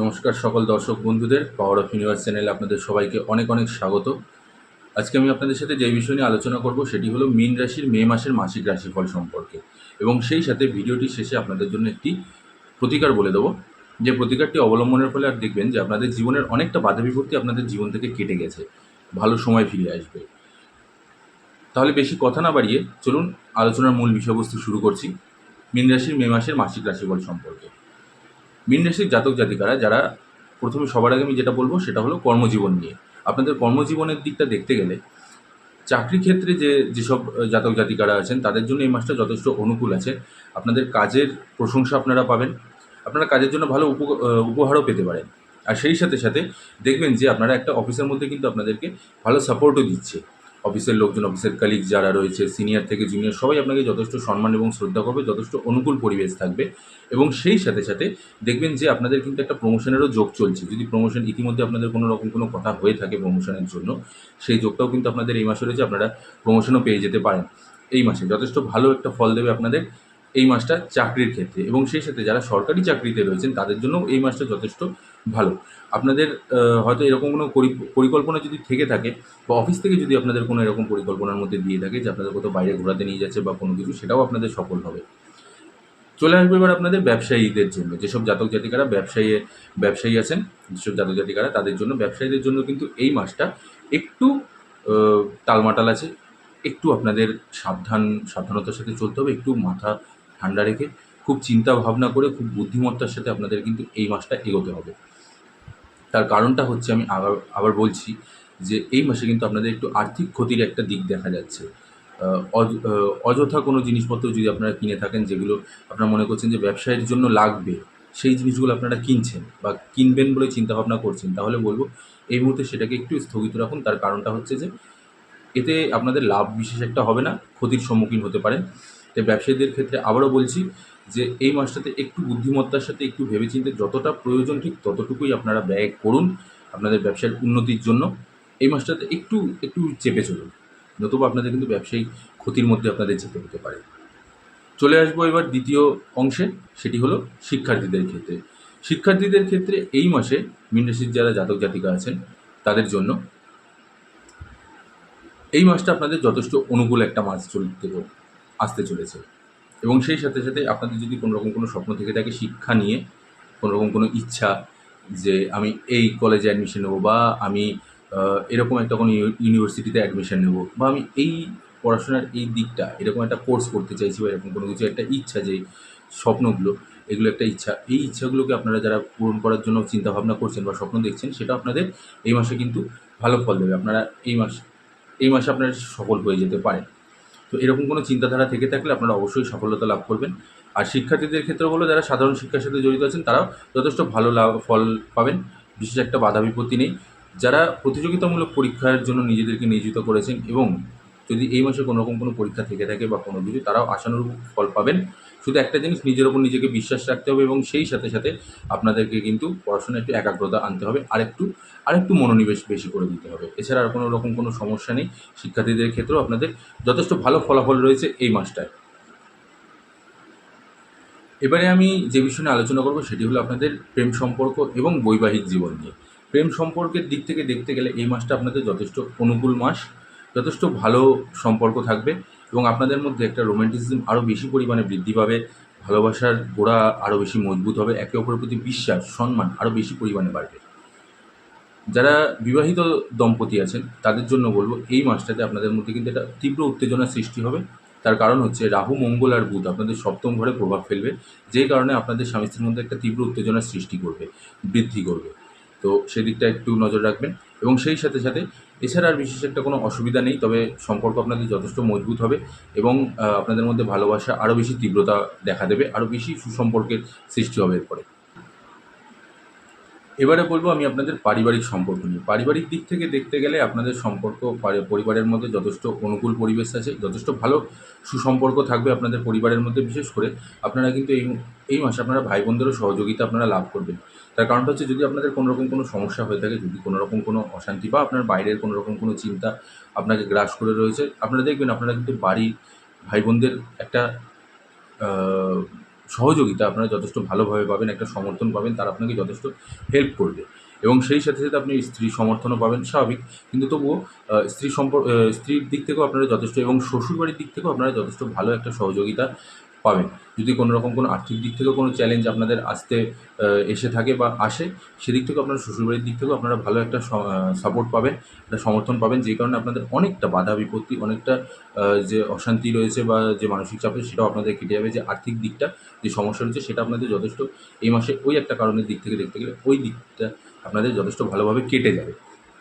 নমস্কার সকল দর্শক বন্ধুদের, পাওয়ার অফ ইউনিভার্স চ্যানেলে আপনাদের সবাইকে অনেক অনেক স্বাগত। আজকে আমি আপনাদের সাথে যে বিষয় নিয়ে আলোচনা করব সেটি হলো মীন রাশির মে মাসের মাসিক রাশিফল সম্পর্কে, এবং সেই সাথে ভিডিওটির শেষে আপনাদের জন্য একটি প্রতিকার বলে দেবো, যে প্রতিকারটি অবলম্বনের ফলে আর দেখবেন যে আপনাদের জীবনের অনেকটা বাধা বিপত্তি আপনাদের জীবন থেকে কেটে গেছে, ভালো সময় ফিরে আসবে। তাহলে বেশি কথা না বাড়িয়ে চলুন আলোচনার মূল বিষয়বস্তু শুরু করছি। মীন রাশির মে মাসের মাসিক রাশিফল সম্পর্কে। মীন রাশির জাতক জাতিকারা যারা, প্রথমে সবার আগে আমি যেটা বলবো সেটা হলো কর্মজীবন নিয়ে। আপনাদের কর্মজীবনের দিকটা দেখতে গেলে চাকরি ক্ষেত্রে যেসব জাতক জাতিকারা আছেন তাদের জন্য এই মাসটা যথেষ্ট অনুকূল আছে। আপনাদের কাজের প্রশংসা আপনারা পাবেন, আপনারা কাজের জন্য ভালো উপহারও পেতে পারেন। আর সেই সাথে সাথে দেখবেন যে আপনারা একটা অফিসের মধ্যে কিন্তু আপনাদেরকে ভালো সাপোর্টও দিচ্ছে। অফিসের লোকজন, অফিসের কালিগ যারা রয়েছে, সিনিয়র থেকে জুনিয়র সবাই আপনাকে যথেষ্ট সম্মান এবং শ্রদ্ধা করবে, যথেষ্ট অনুকূল পরিবেশ থাকবে। এবং সেই সাথে সাথে দেখবেন যে আপনাদের কিন্তু একটা প্রমোশনেরও যোগ চলছে। যদি প্রমোশন ইতিমধ্যে আপনাদের কোনো রকম কোনো কথা হয়ে থাকে প্রমোশনের জন্য, সেই যোগটাও কিন্তু আপনাদের এই মাসে রয়েছে, আপনারা প্রমোশনও পেয়ে যেতে পারেন। এই মাসে যথেষ্ট ভালো একটা ফল দেবে আপনাদের এই মাসটা চাকরির ক্ষেত্রে, এবং সেই সাথে যারা সরকারি চাকরিতে রয়েছেন তাদের জন্যও এই মাসটা যথেষ্ট ভালো। আপনাদের হয়তো এরকম কোনো পরিকল্পনা যদি থেকে থাকে, বা অফিস থেকে যদি আপনাদের কোনো এরকম পরিকল্পনার মধ্যে দিয়ে থাকে যে আপনাদের কোথাও বাইরে ঘোরাতে নিয়ে যাচ্ছে বা কোনো কিছু, সেটাও আপনাদের সফল হবে। চলে আসবে এবার আপনাদের ব্যবসায়ীদের জন্য। যেসব জাতক জাতিকারা ব্যবসায়ী আছেন, যেসব জাতক জাতিকারা, তাদের জন্য, ব্যবসায়ীদের জন্য কিন্তু এই মাসটা একটু টালমাটাল আছে। একটু আপনাদের সাবধানতার সাথে চলতে হবে, একটু মাথা ঠান্ডা রেখে, খুব চিন্তা ভাবনা করে, খুব বুদ্ধিমত্তার সাথে আপনাদের কিন্তু এই মাসটা এগোতে হবে। তার কারণটা হচ্ছে, আমি আবার আবার বলছি, যে এই মাসে কিন্তু আপনাদের একটু আর্থিক ক্ষতির একটা দিক দেখা যাচ্ছে। অযথা কোনো জিনিসপত্র যদি আপনারা কিনে থাকেন, যেগুলো আপনারা মনে করছেন যে ব্যবসায়ের জন্য লাগবে, সেই জিনিসগুলো আপনারা কিনছেন বা কিনবেন বলে চিন্তাভাবনা করছেন, তাহলে বলব এই মুহূর্তে সেটাকে একটু স্থগিত রাখুন। তার কারণটা হচ্ছে যে এতে আপনাদের লাভ বিশেষ একটা হবে না, ক্ষতির সম্মুখীন হতে পারেন। তাই ব্যবসায়ীদের ক্ষেত্রে আবারও বলছি যে এই মাসটাতে একটু বুদ্ধিমত্তার সাথে, একটু ভেবেচিন্তে, যতটা প্রয়োজন ঠিক ততটুকুই আপনারা ব্যয় করুন আপনাদের ব্যবসার উন্নতির জন্য। এই মাসটাতে একটু একটু চেপে চলুন, নতুবা আপনাদের কিন্তু ব্যবসায়িক ক্ষতির মধ্যে আপনাদের যেতে হতে পারে। চলে আসবো এবার দ্বিতীয় অংশে, সেটি হলো শিক্ষার্থীদের ক্ষেত্রে। শিক্ষার্থীদের ক্ষেত্রে এই মাসে মীন রাশির যারা জাতক জাতিকা আছেন তাদের জন্য এই মাসটা আপনাদের যথেষ্ট অনুকূল একটা মাস আসতে চলেছে। এবং সেই সাথে সাথে আপনাদের যদি কোনো রকম কোনো স্বপ্ন থেকে থাকে শিক্ষা নিয়ে, কোনো রকম কোনো ইচ্ছা, যে আমি এই কলেজে অ্যাডমিশন নেবো, বা আমি এরকম একটা কোনো ইউনিভার্সিটিতে অ্যাডমিশন নেবো, বা আমি এই পড়াশোনার এই দিকটা এরকম একটা কোর্স করতে চাইছি, বা এরকম কোনো কিছু একটা ইচ্ছা, যে স্বপ্নগুলো, এগুলো একটা ইচ্ছা, এই ইচ্ছাগুলোকে আপনারা যারা পূরণ করার জন্য চিন্তাভাবনা করছেন বা স্বপ্ন দেখছেন, সেটা আপনাদের এই মাসে কিন্তু ভালো ফল দেবে। আপনারা এই মাসে আপনারা সফল হয়ে যেতে পারেন। তো এরকম কোনো চিন্তাধারা থেকে থাকলে আপনারা অবশ্যই সফলতা লাভ করবেন। আর শিক্ষার্থীদের ক্ষেত্রে বলো, যারা সাধারণ শিক্ষার সাথে জড়িত আছেন তারাও যথেষ্ট ভালো ফল পাবেন, বিশেষ একটা বাধা বিপত্তি নেই। যারা প্রতিযোগিতামূলক পরীক্ষার জন্য নিজেদেরকে নিয়োজিত করেছেন, এবং যদি এই মাসে কোনো রকম কোনো পরীক্ষা থেকে থাকে বা কোনো কিছু, তারাও আশানুরূপ ফল পাবেন। শুধু একটা জিনিস, নিজের ওপর নিজেকে বিশ্বাস রাখতে হবে, এবং সেই সাথে সাথে আপনাদেরকে কিন্তু পড়াশোনায় একটু একাগ্রতা আনতে হবে, আরেকটু মনোনিবেশ বেশি করে দিতে হবে। এছাড়া আর কোনো রকম কোনো সমস্যা নেই। শিক্ষার্থীদের ক্ষেত্রেও আপনাদের যথেষ্ট ভালো ফলাফল রয়েছে এই মাসটায়। এবারে আমি যে বিষয় নিয়ে আলোচনা করব সেটি হলো আপনাদের প্রেম সম্পর্ক এবং বৈবাহিক জীবন নিয়ে। প্রেম সম্পর্কের দিক থেকে দেখতে গেলে এই মাসটা আপনাদের যথেষ্ট অনুকূল মাস, যথেষ্ট ভালো সম্পর্ক থাকবে, এবং আপনাদের মধ্যে একটা রোম্যান্টিসিজম আরও বেশি পরিমাণে বৃদ্ধি পাবে, ভালোবাসার গোড়া আরও বেশি মজবুত হবে, একে অপরের প্রতি বিশ্বাস, সম্মান আরও বেশি পরিমাণে বাড়বে। যারা বিবাহিত দম্পতি আছেন তাদের জন্য বলব, এই মাসটাতে আপনাদের মধ্যে কিন্তু একটা তীব্র উত্তেজনার সৃষ্টি হবে। তার কারণ হচ্ছে রাহু, মঙ্গল আর বুধ আপনাদের সপ্তম ঘরে প্রভাব ফেলবে, যেই কারণে আপনাদের স্বামী স্ত্রীর মধ্যে একটা তীব্র উত্তেজনার সৃষ্টি করবে, বৃদ্ধি করবে। তো সেদিকটা একটু নজর রাখবেন। এবং সেই সাথে সাথে এছাড়া আর বিশেষ একটা কোনো অসুবিধা নেই, তবে সম্পর্ক আপনাদের যথেষ্ট মজবুত হবে, এবং আপনাদের মধ্যে ভালোবাসা আরও বেশি তীব্রতা দেখা দেবে, আরও বেশি সুসম্পর্কের সৃষ্টি হবে এরপরে। এবারে বলবো আমি আপনাদের পারিবারিক সম্পর্ক নিয়ে। পারিবারিক দিক থেকে দেখতে গেলে আপনাদের সম্পর্ক, পরিবারের মধ্যে যথেষ্ট অনুকূল পরিবেশ আছে, যথেষ্ট ভালো সুসম্পর্ক থাকবে আপনাদের পরিবারের মধ্যে। বিশেষ করে আপনারা কিন্তু এই মাসে আপনারা ভাই বোনদেরও সহযোগিতা আপনারা লাভ করবেন। তার কারণটা হচ্ছে, যদি আপনাদের কোনো রকম কোনো সমস্যা হয়ে থাকে, যদি কোনো রকম কোনো অশান্তি বা আপনার বাইরের কোনো রকম কোনো চিন্তা আপনাকে গ্রাস করে রয়েছে, আপনারা দেখবেন আপনারা কিন্তু বাড়ির ভাই বোনদের একটা সহযোগিতা আপনারা যথেষ্ট ভালোভাবে পাবেন, একটা সমর্থন পাবেন, তারা আপনাকে যথেষ্ট হেল্প করবে এবং সেই সাথে সাথে আপনি স্ত্রীর সমর্থনও পাবেন স্বাভাবিক। কিন্তু তবুও স্ত্রীর দিক থেকেও আপনারা যথেষ্ট এবং শ্বশুরবাড়ির দিক থেকেও আপনারা যথেষ্ট ভালো একটা সহযোগিতা পাবেন। যদি কোনো রকম কোনো আর্থিক দিক থেকেও কোনো চ্যালেঞ্জ আপনাদের আসতে এসে থাকে বা আসে, সেদিক থেকেও আপনারা শ্বশুরবাড়ির দিক থেকেও আপনারা ভালো একটা সাপোর্ট পাবেন, একটা সমর্থন পাবেন, যেই কারণে আপনাদের অনেকটা বাধা বিপত্তি, অনেকটা যে অশান্তি রয়েছে বা যে মানসিক চাপ রয়েছে সেটাও আপনাদের কেটে যাবে। যে আর্থিক দিকটা যে সমস্যা রয়েছে সেটা আপনাদের যথেষ্ট এই মাসে ওই একটা কারণের দিক থেকে দেখতে গেলে ওই দিকটা আপনাদের যথেষ্ট ভালোভাবে কেটে যাবে।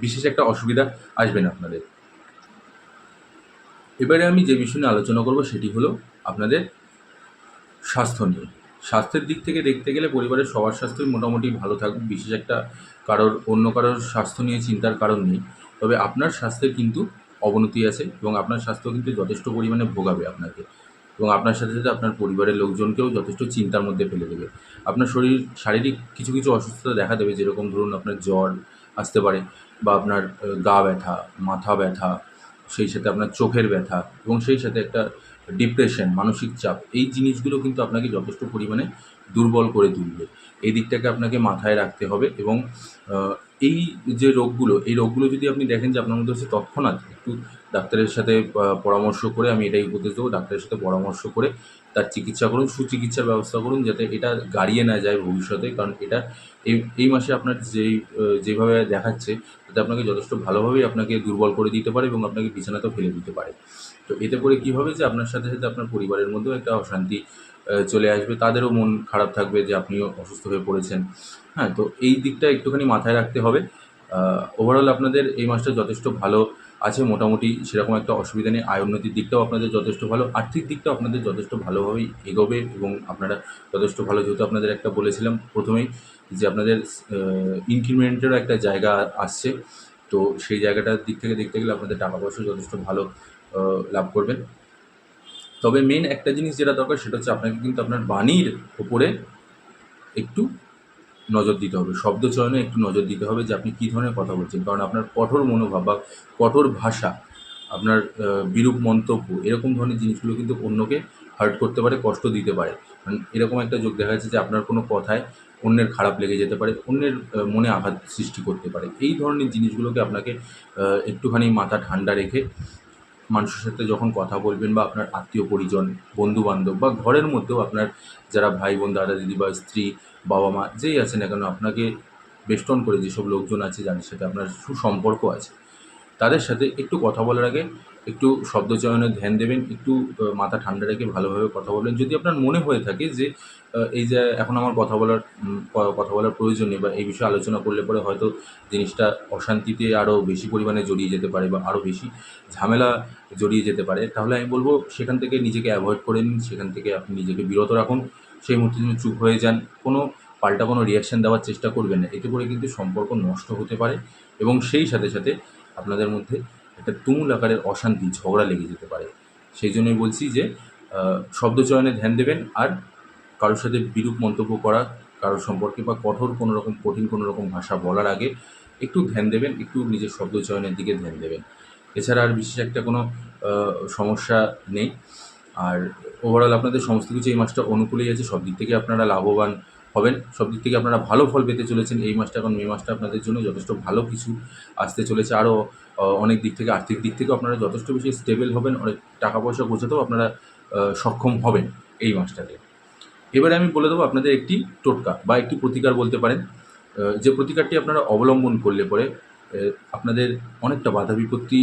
বিশেষ একটা অসুবিধা আসবে না আপনাদের। এবারে আমি যে বিষয় নিয়ে আলোচনা করব সেটি হলো আপনাদের স্বাস্থ্য নিয়ে। স্বাস্থ্যের দিক থেকে দেখতে গেলে পরিবারের সবার স্বাস্থ্যই মোটামুটি ভালো থাকবে। বিশেষ একটা অন্য কারোর স্বাস্থ্য নিয়ে চিন্তার কারণ নেই। তবে আপনার স্বাস্থ্যের কিন্তু অবনতি আছে এবং আপনার স্বাস্থ্য কিন্তু যথেষ্ট পরিমাণে ভোগাবে আপনাকে এবং আপনার সাথে সাথে আপনার পরিবারের লোকজনকেও যথেষ্ট চিন্তার মধ্যে ফেলে দেবে। আপনার শারীরিক কিছু কিছু অসুস্থতা দেখা দেবে, যেরকম ধরুন আপনার জ্বর আসতে পারে বা আপনার গা ব্যথা, মাথা ব্যথা, সেই সাথে আপনার চোখের ব্যথা এবং সেই সাথে একটা ডিপ্রেশন, মানসিক চাপ, এই জিনিসগুলো কিন্তু আপনাকে যথেষ্ট পরিমাণে দুর্বল করে তুলবে। এই দিকটাকে আপনাকে মাথায় রাখতে হবে এবং এই যে রোগগুলো, এই রোগগুলো যদি আপনি দেখেন যে আপনার মধ্যে হচ্ছে, তৎক্ষণাৎ একটু ডাক্তারের সাথে পরামর্শ করে, আমি এটাই উপদেশ দেবো, ডাক্তারের সাথে পরামর্শ করে তার চিকিৎসা করুন, সুচিকিৎসার ব্যবস্থা করুন, যাতে এটা গাড়িয়ে না যায় ভবিষ্যতে। কারণ এটা এই মাসে আপনার যেভাবে দেখাচ্ছে, তাতে আপনাকে যথেষ্ট ভালোভাবেই আপনাকে দুর্বল করে দিতে পারে এবং আপনাকে বিছানাতেও ফেলে দিতে পারে। তো এতে করে কী হবে যে আপনার সাথে সাথে আপনার পরিবারের মধ্যেও একটা অশান্তি চলে আসবে, তাদেরও মন খারাপ থাকবে যে আপনিও অসুস্থ হয়ে পড়েছেন। হ্যাঁ, তো এই দিকটা একটুখানি মাথায় রাখতে হবে। ওভারঅল আপনাদের এই মাসটা যথেষ্ট ভালো আছে মোটামুটি, সেরকম একটা অসুবিধা নেই। আয় উন্নতির দিকটাও আপনাদের যথেষ্ট ভালো, আর্থিক দিকটাও আপনাদের যথেষ্ট ভালোভাবেই এগোবে এবং আপনারা যথেষ্ট ভালো, যেহেতু আপনাদের একটা বলেছিলাম প্রথমেই যে আপনাদের ইনক্রিমেন্টেরও একটা জায়গা আসছে। তো সেই জায়গাটার দিক থেকে দেখতে গেলে আপনাদের টাকা পয়সা যথেষ্ট ভালো লাভ করবেন। তবে মেন একটা জিনিস যেটা দরকার সেটা হচ্ছে আপনাকে কিন্তু আপনার বাণীর ওপরে একটু নজর দিতে হবে, শব্দ চয়নে একটু নজর দিতে হবে যে আপনি কী ধরনের কথা বলছেন। কারণ আপনার কঠোর মনোভাব বা কঠোর ভাষা, আপনার বিরূপ মন্তব্য, এরকম ধরনের জিনিসগুলো কিন্তু অন্যকে হার্ট করতে পারে, কষ্ট দিতে পারে। এরকম একটা যোগ দেখা যাচ্ছে যে আপনার কোনো কথায় অন্যের খারাপ লেগে যেতে পারে, অন্যের মনে আঘাত সৃষ্টি করতে পারে। এই ধরনের জিনিসগুলোকে আপনাকে একটুখানি মাথা ঠান্ডা রেখে মানুষের সাথে যখন কথা বলবেন বা আপনার আত্মীয় পরিজন, বন্ধুবান্ধব বা ঘরের মধ্যেও আপনার যারা ভাই বোন, দাদা দিদি বা স্ত্রী, বাবা মা যেই আছে না কেন, আপনাকে বেষ্টন করে যেসব লোকজন আছে যাদের সাথে আপনার সুসম্পর্ক আছে, তাদের সাথে একটু কথা বলার আগে একটু শব্দচয়নে ধ্যান দেবেন, একটু মাথা ঠান্ডা রেখে ভালোভাবে কথা বলবেন। যদি আপনার মনে হয়ে থাকে যে এই যে এখন আমার কথা বলার প্রয়োজন নেই বা এই বিষয়ে আলোচনা করলে পরে হয়তো জিনিসটা অশান্তিতে আরও বেশি পরিমাণে জড়িয়ে যেতে পারে বা আরও বেশি ঝামেলা জড়িয়ে যেতে পারে, তাহলে আমি বলব সেখান থেকে নিজেকে অ্যাভয়েড করে নিন, সেখান থেকে আপনি নিজেকে বিরত রাখুন। সেই মুহূর্তে যদি চুপ হয়ে যান, পাল্টা কোনো রিঅ্যাকশন দেওয়ার চেষ্টা করবেন না। এতে করে কিন্তু সম্পর্ক নষ্ট হতে পারে এবং সেই সাথে সাথে আপনাদের মধ্যে একটা তুমুল আকারের অশান্তি, ঝগড়া লেগে যেতে পারে। সেই জন্যই বলছি যে শব্দচয়নে ধ্যান দেবেন আর কারোর সাথে বিরূপ মন্তব্য করা, কারোর সম্পর্কে বা কঠিন কোনো রকম ভাষা বলার আগে একটু ধ্যান দেবেন, একটু নিজের শব্দচয়নের দিকে ধ্যান দেবেন। এছাড়া আর বিশেষ একটা কোনো সমস্যা নেই। আর ওভারঅল আপনাদের সমস্ত কিছু এই মাসটা অনুকূলেই আছে, সব দিক থেকে আপনারা লাভবান হবেন, সব দিক থেকে আপনারা ভালো ফল পেতে চলেছেন এই মাসটা। এখন মে মাসটা আপনাদের জন্য যথেষ্ট ভালো কিছু আসতে চলেছে। আরও অনেক দিক থেকে, আর্থিক দিক থেকেও আপনারা যথেষ্ট বেশি স্টেবল হবেন, অনেক টাকা পয়সা গোছাতেও আপনারা সক্ষম হবেন এই মাসটাতে। এবারে আমি বলে দেবো আপনাদের একটি টোটকা বা একটি প্রতিকার বলতে পারেন, যে প্রতিকারটি আপনারা অবলম্বন করলে পরে আপনাদের অনেকটা বাধা বিপত্তি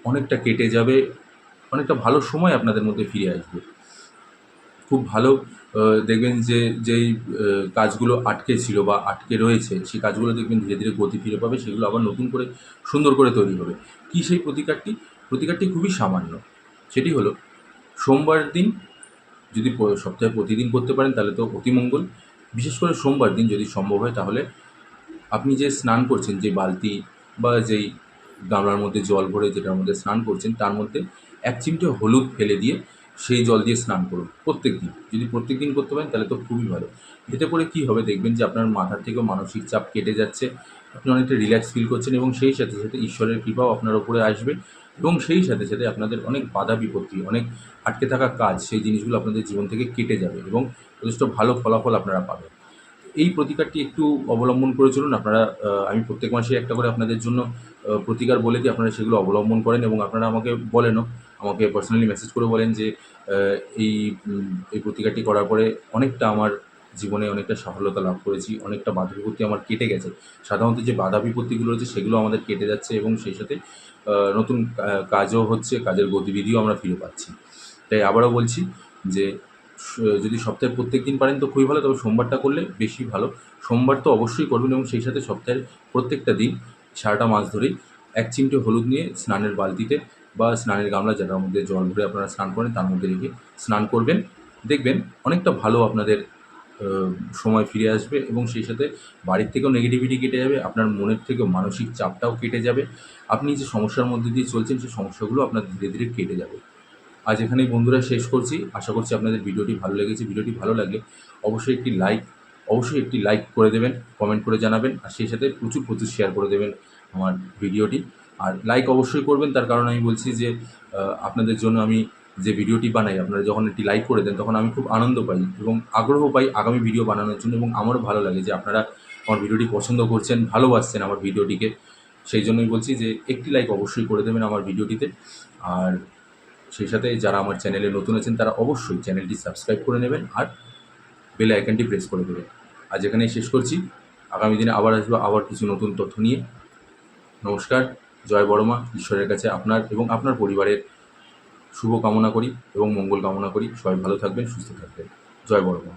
অনেকটা কেটে যাবে, অনেকটা ভালো সময় আপনাদের মধ্যে ফিরে আসবে। খুব ভালো দেখবেন যে যেই কাজগুলো আটকে ছিল বা আটকে রয়েছে, সেই কাজগুলো দেখবেন ধীরে ধীরে গতি ফিরে পাবে, সেগুলো আবার নতুন করে সুন্দর করে তৈরি হবে। কী সেই প্রতিকারটি? প্রতিকারটি খুবই সামান্য। সেটি হলো, সোমবার দিন যদি সপ্তাহে প্রতিদিন করতে পারেন তাহলে তো অতিমঙ্গল। বিশেষ করে সোমবার দিন যদি সম্ভব হয়, তাহলে আপনি যে স্নান করছেন, যে বালতি বা যেই গামলার মধ্যে জল ভরে যেটার মধ্যে স্নান করছেন, তার মধ্যে 1 চিমটে হলুদ ফেলে দিয়ে সেই জল দিয়ে স্নান করুন প্রত্যেকদিন। যদি প্রত্যেকদিন করতে পারেন তাহলে তো খুবই ভালো। এতে করে কী হবে দেখবেন যে আপনার মাথার থেকেও মানসিক চাপ কেটে যাচ্ছে, আপনি অনেকটা রিল্যাক্স ফিল করছেন এবং সেই সাথে সাথে ঈশ্বরের কৃপাও আপনার উপরে আসবে এবং সেই সাথে সাথে আপনাদের অনেক বাধা বিপত্তি, অনেক আটকে থাকা কাজ, সেই জিনিসগুলো আপনাদের জীবন থেকে কেটে যাবে এবং যথেষ্ট ভালো ফলাফল আপনারা পাবেন। এই প্রতিকারটি একটু অবলম্বন করে চলুন আপনারা। আমি প্রত্যেক মাসে একটা করে আপনাদের জন্য প্রতিকার বলে দিই, আপনারা সেগুলো অবলম্বন করেন এবং আপনারা আমাকে বলেনও, আমাকে পার্সোনালি মেসেজ করে বলেন যে এই এই প্রতিকারটি করার পরে অনেকটা আমার জীবনে অনেকটা সফলতা লাভ করেছি, অনেকটা বাধা বিপত্তি আমার কেটে গেছে। সাধারণত যে বাধা বিপত্তিগুলো রয়েছে সেগুলো আমাদের কেটে যাচ্ছে এবং সেই সাথে নতুন কাজও হচ্ছে, কাজের গতিবিধিও আমরা ফিরে পাচ্ছি। তাই আবারও বলছি যে যদি সপ্তাহে প্রত্যেক দিন পারেন তো খুবই ভালো, তবে সোমবারটা করলে বেশি ভালো। সোমবার তো অবশ্যই করবেন এবং সেই সাথে সপ্তাহের প্রত্যেকটা দিন সারাটা মাস ধরেই ১ চিমটে হলুদ নিয়ে স্নানের বালতিতে বা স্নানের গামলা যেটার মধ্যে জল ভরে আপনারা স্নান করেন তার মধ্যে রেখে স্নান করবেন। দেখবেন অনেকটা ভালো আপনাদের সময় ফিরে আসবে এবং সেই সাথে বাড়ির থেকেও নেগেটিভিটি কেটে যাবে, আপনার মনের থেকেও মানসিক চাপটাও কেটে যাবে। আপনি যে সমস্যার মধ্যে দিয়ে চলছেন সেই সমস্যাগুলো আপনার ধীরে ধীরে কেটে যাবে। আজ এখানেই বন্ধুরা শেষ করছি। আশা করছি আপনাদের ভিডিওটি ভালো লেগেছে। ভিডিওটি ভালো লাগলে অবশ্যই একটি লাইক করে দেবেন, কমেন্ট করে জানাবেন আর সেই সাথে প্রচুর শেয়ার করে দেবেন আমার ভিডিওটি। আর লাইক অবশ্যই করবেন, তার কারণ আমি বলছি যে আপনাদের জন্য আমি যে ভিডিওটি বানাই আপনারা যখন একটি লাইক করে দেন তখন আমি খুব আনন্দ পাই এবং আগ্রহ পাই আগামী ভিডিও বানানোর জন্য এবং আমারও ভালো লাগে যে আপনারা আমার ভিডিওটি পছন্দ করছেন, ভালোবাসছেন আমার ভিডিওটিকে। সেই জন্যই বলছি যে একটি লাইক অবশ্যই করে দেবেন আমার ভিডিওটিতে। আর সেই সাথে যারা আমার চ্যানেলে নতুন আছেন তারা অবশ্যই চ্যানেলটি সাবস্ক্রাইব করে নেবেন আর বেল আইকনটি প্রেস করে দেবেন। আজ এখানেই শেষ করছি। আগামী দিনে আবার আসবো আবার কিছু নতুন তথ্য নিয়ে। নমস্কার, জয় বড়মা। ঈশ্বরের কাছে আপনার এবং আপনার পরিবারের শুভ কামনা করি এবং মঙ্গল কামনা করি। সবাই ভালো থাকবেন, সুস্থ থাকবেন। জয় বড়মা।